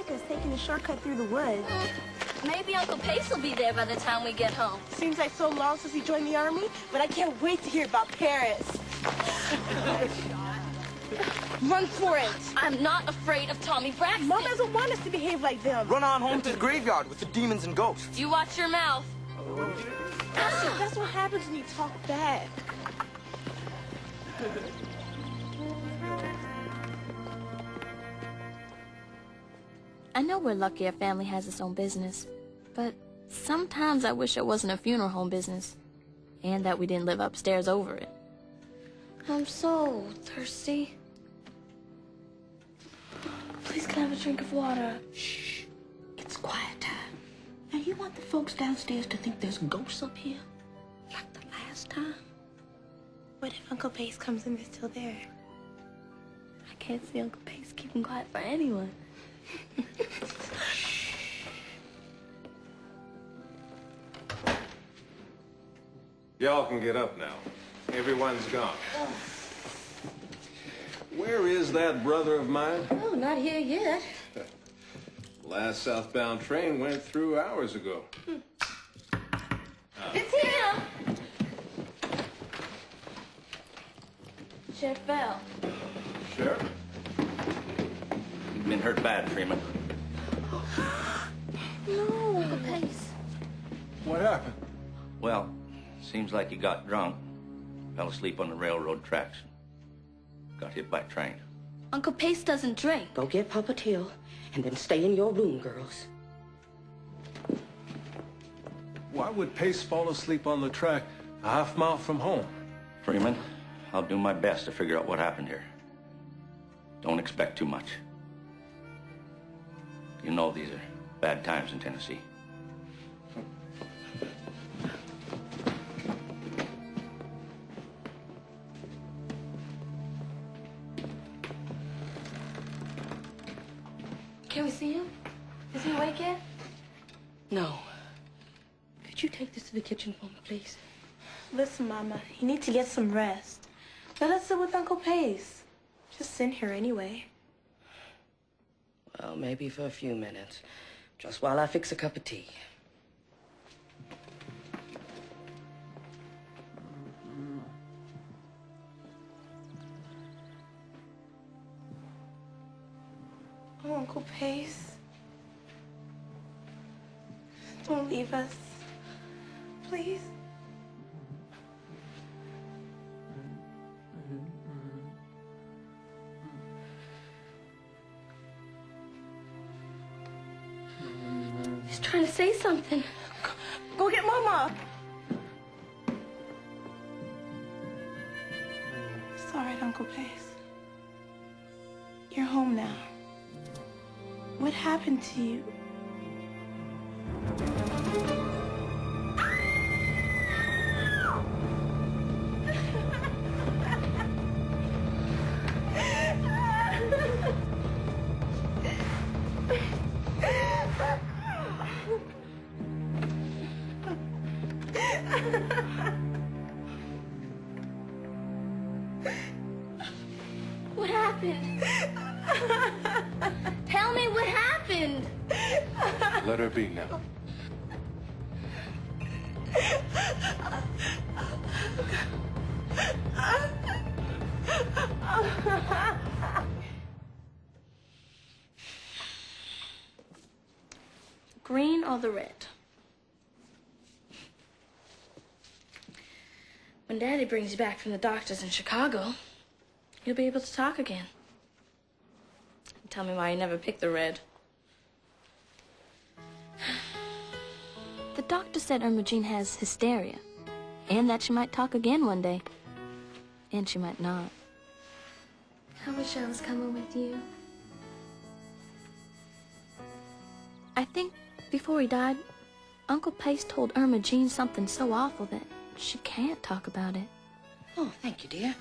like us taking a shortcut through the woods. Maybe Uncle Pace will be there by the time we get home. Seems like so long since he joined the army, but I can't wait to hear about Paris. Run for it. I'm not afraid of Tommy Braxton. Mom doesn't want us to behave like them. Run on home to the graveyard with the demons and ghosts. You watch your mouth. That's what happens when you talk back. I know we're lucky our family has its own business, but sometimes I wish it wasn't a funeral home business, and that we didn't live upstairs over it. I'm so thirsty. Please, can I have a drink of water? Shh. It's quiet time. Now, you want the folks downstairs to think there's ghosts up here? Like the last time? What if Uncle Pace comes and they're still there? I can't see Uncle Pace keeping quiet for anyone. Y'all can get up now. Everyone's gone. Where is that brother of mine? Oh, not here yet. Last southbound train went through hours ago. It's him! Sheriff Bell. Sheriff? You've been hurt bad, Freeman. No, Uncle Pace. What happened? Well, seems like you got drunk, fell asleep on the railroad tracks, got hit by a train. Uncle Pace doesn't drink. Go get Papa Till, and then stay in your room, girls. Why would Pace fall asleep on the track a half-mile from home? Freeman, I'll do my best to figure out what happened here. Don't expect too much. You know these are bad times in Tennessee. Can we see him? Is he awake yet? No. Could you take this to the kitchen for me, please? Listen, Mama, you need to get some rest. Let us sit with Uncle Pace. Just sit here anyway. Well, maybe for a few minutes. Just while I fix a cup of tea. Oh, Uncle Pace. Don't leave us. Please. He's trying to say something. Go get Mama. It's all right, Uncle Pace. You're home now. What happened to you? What happened? Tell me what happened. Let her be now. Green or the red? When Daddy brings you back from the doctors in Chicago, you'll be able to talk again. Tell me why you never picked the red. The doctor said Irma Jean has hysteria, and that she might talk again one day. And she might not. I wish I was coming with you. I think before he died, Uncle Pace told Irma Jean something so awful that she can't talk about it. Oh, thank you, dear.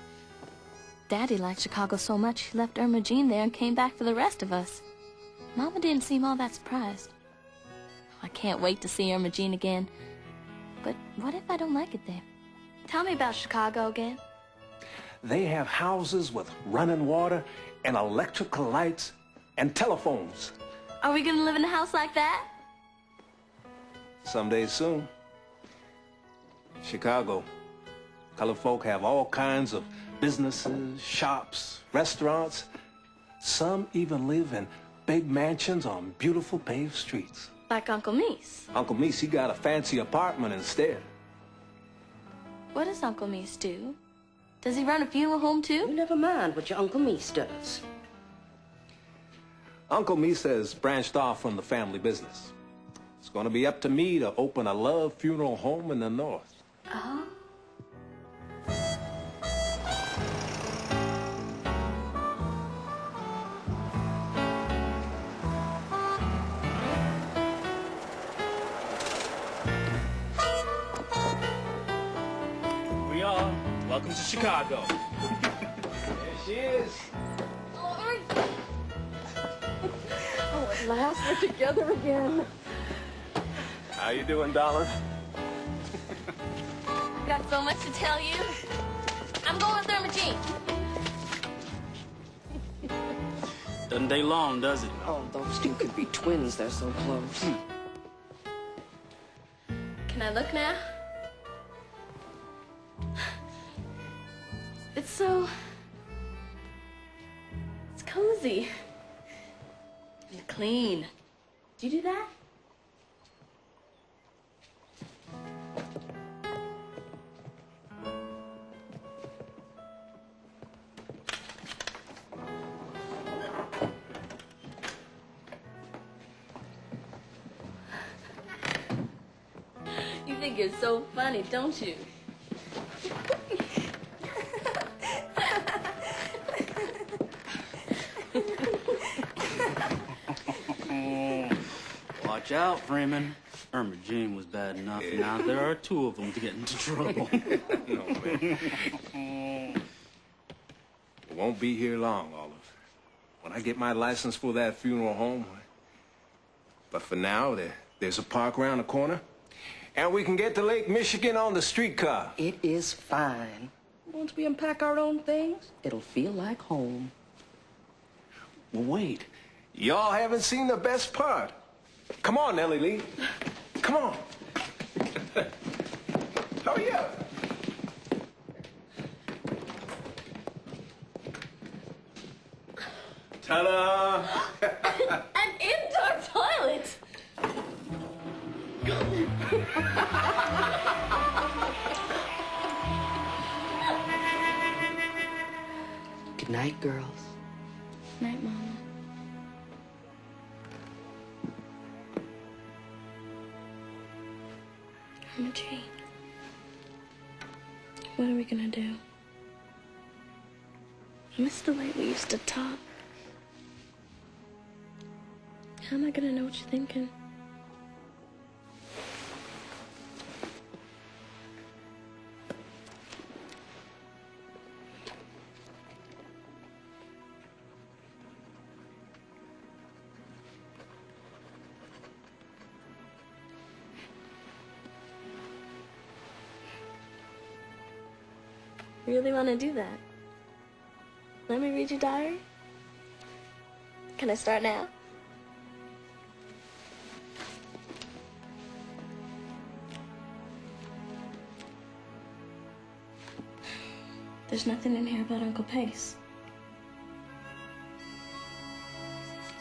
Daddy liked Chicago so much he left Irma Jean there and came back for the rest of us. Mama didn't seem all that surprised. I can't wait to see Irma Jean again. But what if I don't like it there? Tell me about Chicago again. They have houses with running water and electrical lights and telephones. Are we gonna live in a house like that? Someday soon. Chicago. Colored folk have all kinds of businesses, shops, restaurants. Some even live in big mansions on beautiful paved streets. Like Uncle Meese. Uncle Meese, he got a fancy apartment instead. What does Uncle Meese do? Does he run a funeral home too? You never mind what your Uncle Meese does. Uncle Meese has branched off from the family business. It's going to be up to me to open a love funeral home in the north. Oh. We are. Welcome to Chicago. There she is. Oh, at last we're together again. How you doing, darling? I got so much to tell you. I'm going with Irma Jean. Doesn't take long, does it? Oh, those two could be twins. They're so close. Can I look now? It's so... It's cozy. And clean. Did you do that? You think you're so funny, don't you? Watch out, Freeman. Irma Jean was bad enough. Now there are two of them to get into trouble. No, man. We won't be here long, Olive. When I get my license for that funeral home. But for now, there's a park around the corner. And we can get to Lake Michigan on the streetcar. It is fine. Once we unpack our own things, it'll feel like home. Well, wait. Y'all haven't seen the best part. Come on, Nellie Lee. Come on. Hurry up. Ta-da! An indoor toilet! Good night, girls. Night, Mama. Irma Jean. What are we gonna do? I miss the way we used to talk. How am I gonna know what you're thinking? You really want to do that? Let me read your diary? Can I start now? There's nothing in here about Uncle Pace.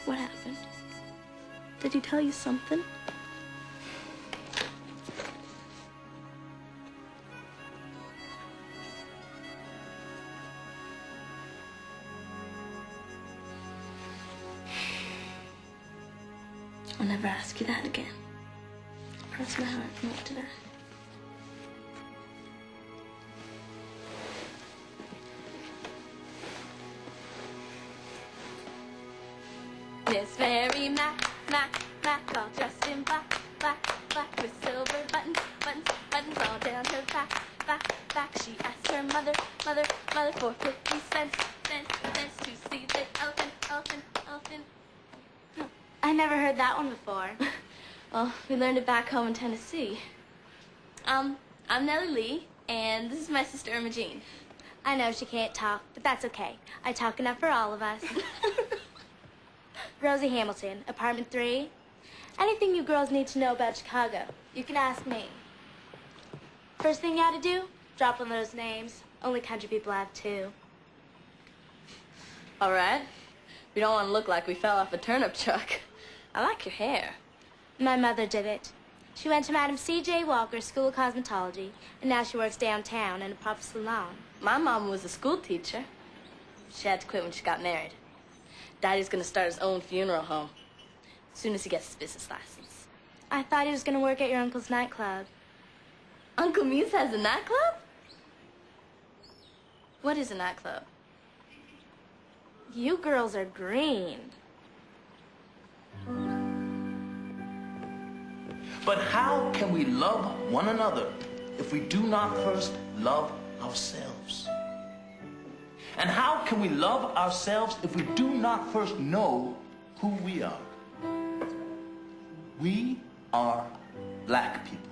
What happened? Did he tell you something? I'll never ask you that again. Cross my heart, not today. Miss Mary Mac, all dressed in black, with silver buttons, all down her back. She asked her mother for 50 cents to see the elephant. I never heard that one before. Well, we learned it back home in Tennessee. I'm Nellie Lee, and this is my sister Irma Jean. I know she can't talk, but that's okay. I talk enough for all of us. Rosie Hamilton, apartment 3. Anything you girls need to know about Chicago, you can ask me. First thing you gotta do, drop one of those names. Only country people have 2. All right. We don't want to look like we fell off a turnip truck. I like your hair. My mother did it. She went to Madam C.J. Walker's School of Cosmetology, and now she works downtown in a proper salon. My mom was a school teacher. She had to quit when she got married. Daddy's gonna start his own funeral home as soon as he gets his business license. I thought he was gonna work at your uncle's nightclub. Uncle Muse has a nightclub? What is a nightclub? You girls are green. But how can we love one another if we do not first love ourselves? And how can we love ourselves if we do not first know who we are? We are black people.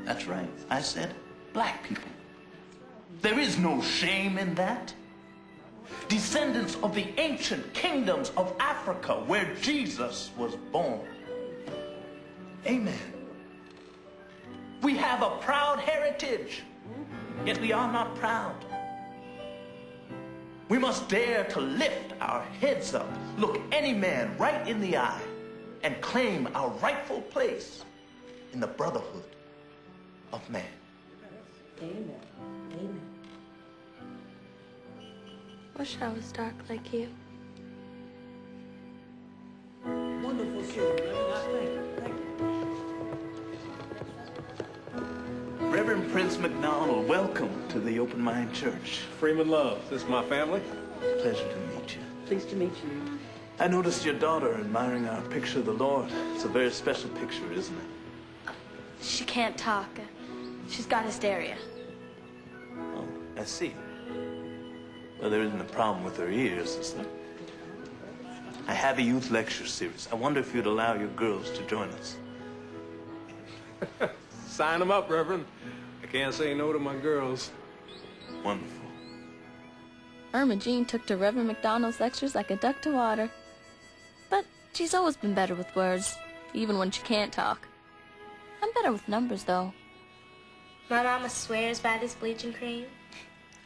That's right, I said black people. There is no shame in that. Descendants of the ancient kingdoms of Africa where Jesus was born. Amen. We have a proud heritage, yet we are not proud. We must dare to lift our heads up, look any man right in the eye, and claim our rightful place in the brotherhood of man. Amen. Amen. Wish I was dark like you. Wonderful kid, Thank you. Reverend Prince McDonald, welcome to the Open Mind Church. Freeman Love, this is my family. Pleasure to meet you. Pleased to meet you. I noticed your daughter admiring our picture of the Lord. It's a very special picture, isn't it? She can't talk. She's got hysteria. Oh, I see. Well, there isn't a problem with her ears, is there? I have a youth lecture series. I wonder if you'd allow your girls to join us. Sign them up, Reverend. I can't say no to my girls. Wonderful. Irma Jean took to Reverend McDonald's lectures like a duck to water. But she's always been better with words, even when she can't talk. I'm better with numbers, though. My mama swears by this bleaching cream.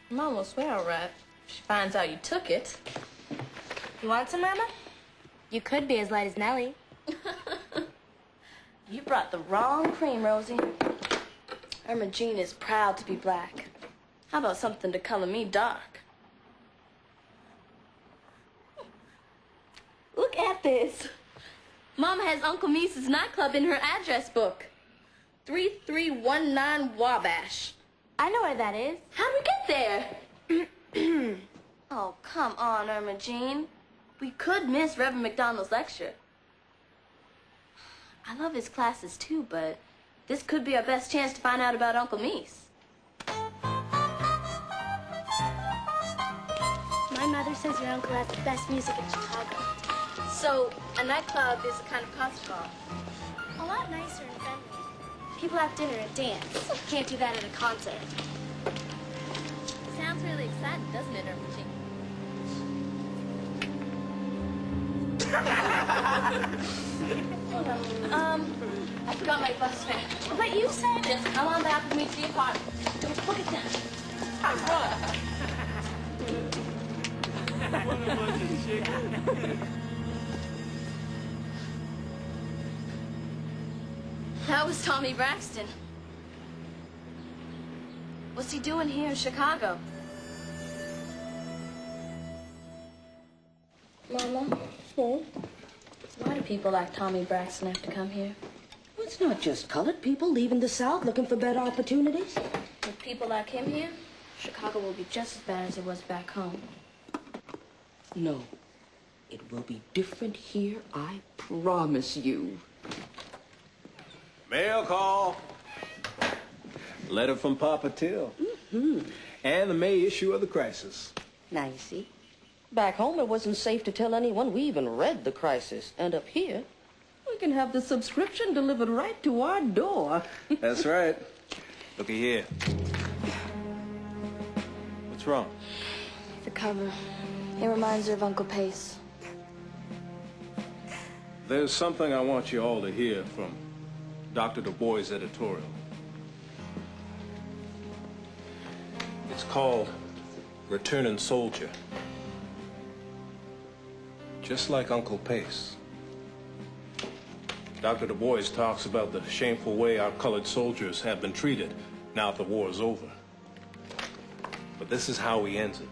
Mom will swear all right if she finds out you took it. You want some, Mama? You could be as light as Nellie. You brought the wrong cream, Rosie. Irma Jean is proud to be black. How about something to color me dark? Look at this. Mama has Uncle Mise's nightclub in her address book. 3319 Wabash. I know where that is. How'd we get there? Oh, come on, Irma Jean. We could miss Reverend McDonald's lecture. I love his classes too, but this could be our best chance to find out about Uncle Mies. My mother says your uncle has the best music in Chicago. So, a nightclub is a kind of concert hall. A lot nicer and friendly. People have dinner and dance. Can't do that at a concert. Sounds really exciting, doesn't it, Irma Jean? I forgot my bus fare. But you said... Just come on back with me to the apartment. Don't look at that. That was Tommy Braxton. What's he doing here in Chicago? Mama? Why do people like Tommy Braxton have to come here? Well, it's not just colored people leaving the South looking for better opportunities. With people like him here, Chicago will be just as bad as it was back home. No. It will be different here, I promise you. Mail call. Letter from Papa Till. Mm-hmm. And the May issue of the Crisis. Nicey. Back home, it wasn't safe to tell anyone we even read the Crisis. And up here, we can have the subscription delivered right to our door. That's right. Looky here. What's wrong? The cover. It reminds her of Uncle Pace. There's something I want you all to hear from Dr. Du Bois' editorial. It's called Returning Soldier. Just like Uncle Pace. Dr. Du Bois talks about the shameful way our colored soldiers have been treated now that the war is over. But this is how he ends it.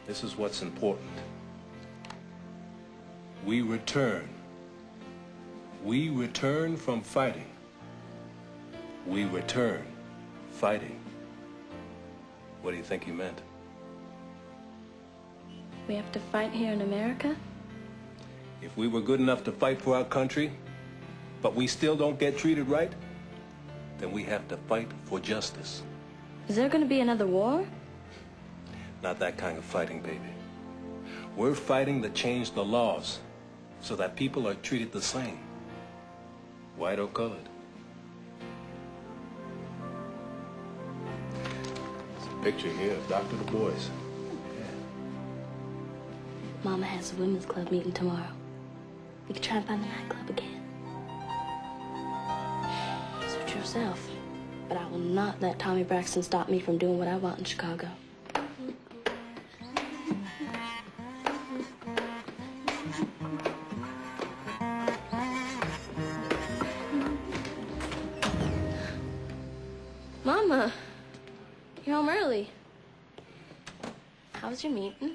This is what's important. We return. We return from fighting. We return fighting. What do you think he meant? We have to fight here in America? If we were good enough to fight for our country, but we still don't get treated right, then we have to fight for justice. Is there going to be another war? Not that kind of fighting, baby. We're fighting to change the laws so that people are treated the same, white or colored. There's a picture here of Dr. Du Bois. Mama has a women's club meeting tomorrow. We could try and find the nightclub again. Suit yourself. But I will not let Tommy Braxton stop me from doing what I want in Chicago. Mama, you're home early. How was your meeting?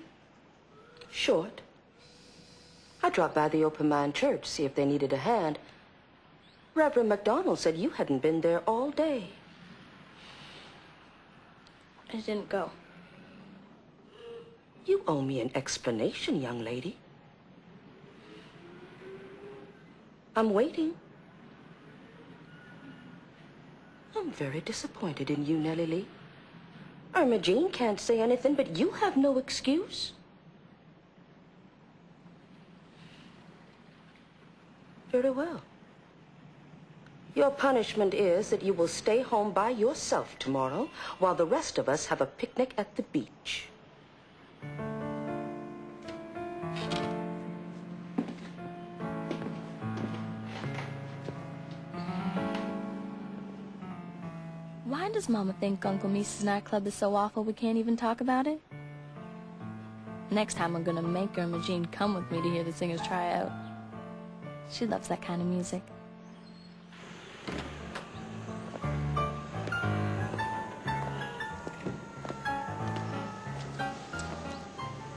Short. I dropped by the Open Mind Church, see if they needed a hand. Reverend McDonald said you hadn't been there all day. I didn't go. You owe me an explanation, young lady. I'm waiting. I'm very disappointed in you, Nellie Lee. Irma Jean can't say anything, but you have no excuse. Very well. Your punishment is that you will stay home by yourself tomorrow while the rest of us have a picnic at the beach. Why does Mama think Uncle Mises' nightclub is so awful we can't even talk about it? Next time I'm gonna make Irma Jean come with me to hear the singers try out. She loves that kind of music.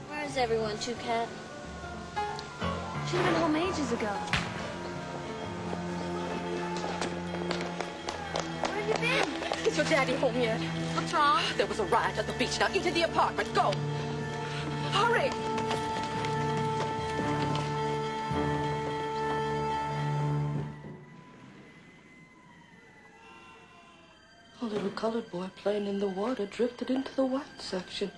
Where's everyone, Two-Cat? Should have been home ages ago. Where have you been? Is your daddy home yet? What's wrong? There was a riot at the beach. Now into the apartment. Go. Hurry. A little colored boy playing in the water drifted into the white section.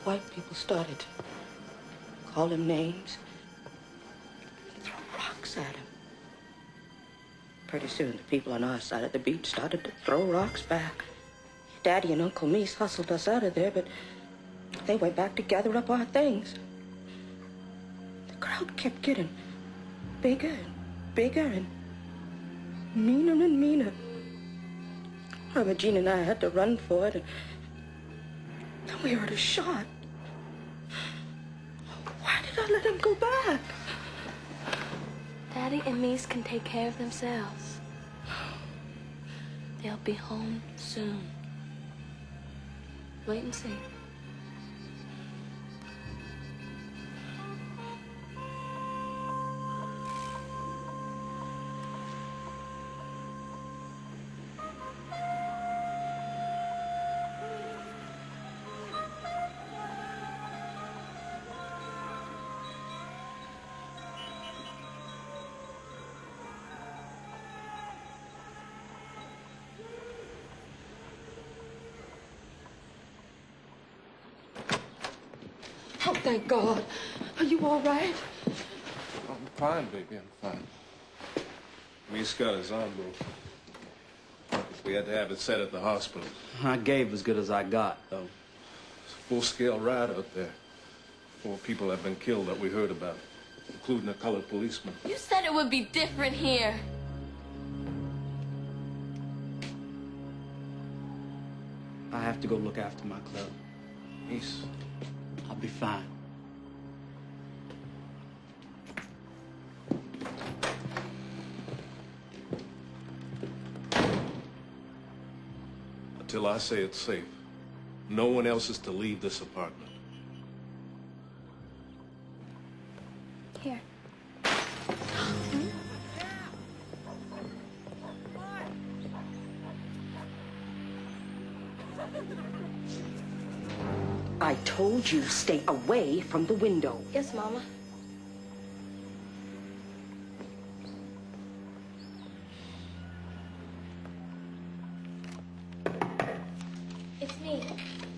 White people started to call him names, throw rocks at him. Pretty soon, the people on our side of the beach started to throw rocks back. Daddy and Uncle Mies hustled us out of there, but they went back to gather up our things. The crowd kept getting bigger and bigger and meaner and meaner. Irma Jean and I had to run for it, and then we heard a shot. Why did I let him go back? Daddy and Mies can take care of themselves. They'll be home soon. Wait and see. Oh, thank God. Are you all right? I'm fine, baby, I'm fine. He's got his arm broke. We had to have it set at the hospital. I gave as good as I got, though. It's a full-scale riot out there. 4 people have been killed that we heard about. including a colored policeman. You said it would be different here. I have to go look after my club. He's... I'll be fine. Until I say it's safe, no one else is to leave this apartment. Here. I told you stay away from the window. Yes, Mama. It's me,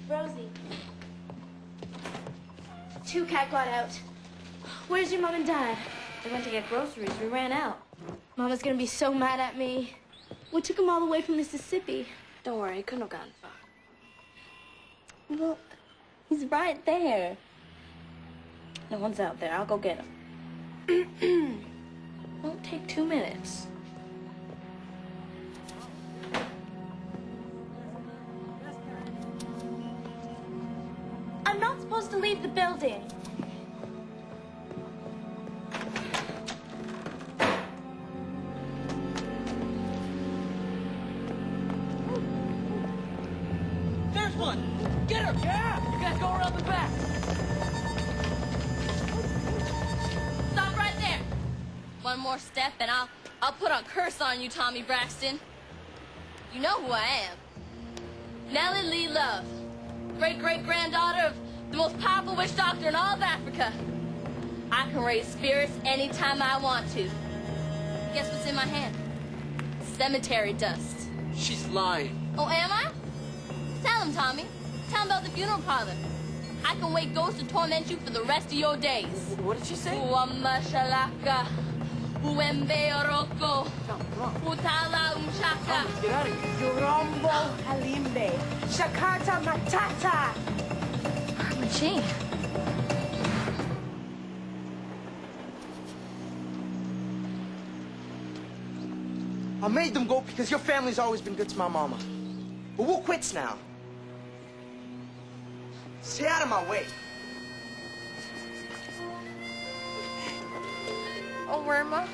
Rosie. Two cat got out. Where's your mom and dad? They went to get groceries. We ran out. Mama's gonna be so mad at me. What took them all the way from Mississippi? Don't worry, he couldn't have gotten far. Well, He's right there. No one's out there. I'll go get him. Won't take 2 minutes. I'm not supposed to leave the building. There's one! Get her! Yeah! You guys go around the back! Stop right there. One more step and I'll put a curse on you, Tommy Braxton. You know who I am. Nellie Lee Love. Great-great-granddaughter of the most powerful witch doctor in all of Africa. I can raise spirits anytime I want to. Guess what's in my hand? Cemetery dust. She's lying. Oh, am I? Tell him, Tommy. Tell him about the funeral parlor. I can wake ghosts to torment you for the rest of your days. What did she say? Uamashalaka. Uembe oroko. Utala umshaka. Get out of here. Yorombo Halimbe. Shakata Matata. Machine. I made them go because your family's always been good to my mama. But we'll quits now. Stay out of my way. Oh, Irma.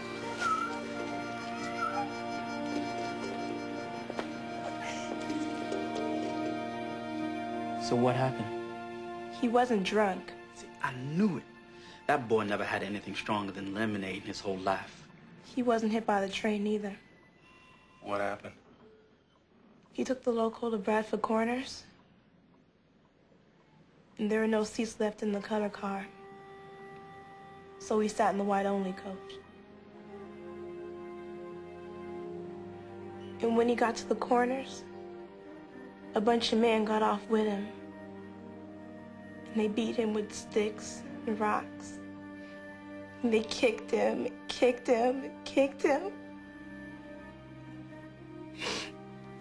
So what happened? He wasn't drunk. See, I knew it. That boy never had anything stronger than lemonade in his whole life. He wasn't hit by the train either. What happened? He took the local to Bradford Corners. And there were no seats left in the color car. So he sat in the white-only coach. And when he got to the Corners, a bunch of men got off with him. And they beat him with sticks and rocks. And they kicked him, and kicked him, and kicked him.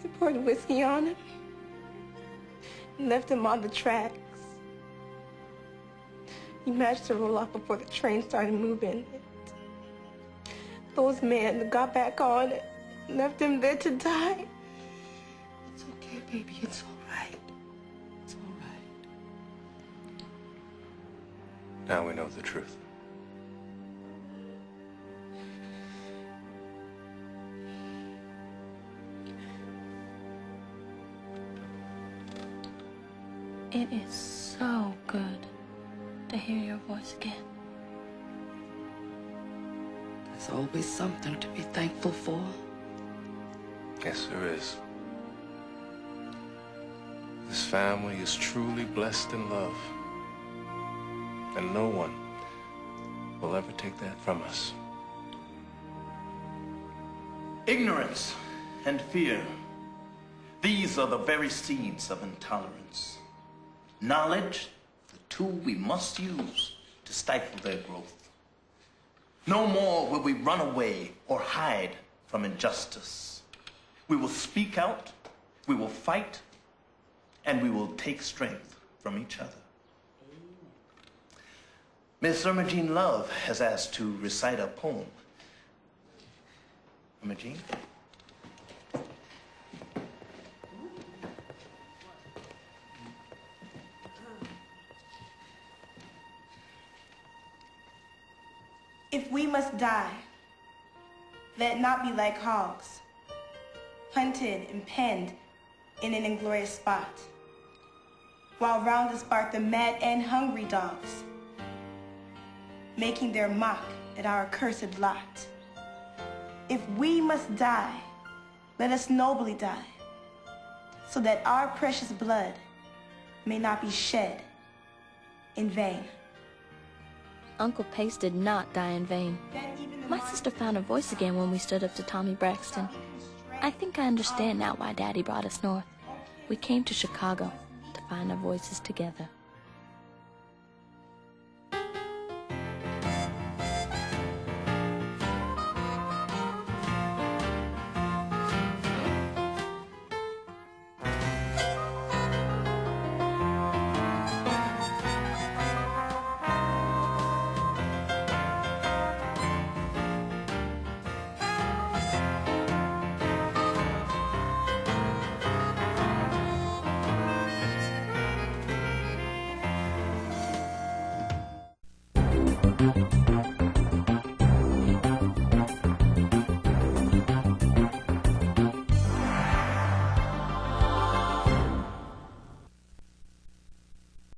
They poured whiskey on him and left him on the tracks. He managed to roll off before the train started moving. Those men got back on it, left him there to die. It's okay, baby. It's all right. It's all right. Now we know the truth. It is so good to hear your voice again. There's always something to be thankful for. Yes, there is. This family is truly blessed in love. And no one will ever take that from us. Ignorance and fear. These are the very seeds of intolerance. Knowledge, the tool we must use to stifle their growth. No more will we run away or hide from injustice. We will speak out, we will fight, and we will take strength from each other. Miss Irma Jean Love has asked to recite a poem. Irma Jean? If we must die, let it not be like hogs, hunted and penned in an inglorious spot, while round us bark the mad and hungry dogs, making their mock at our accursed lot. If we must die, let us nobly die, so that our precious blood may not be shed in vain. Uncle Pace did not die in vain. My sister found her voice again when we stood up to Tommy Braxton. I think I understand now why Daddy brought us north. We came to Chicago to find our voices together.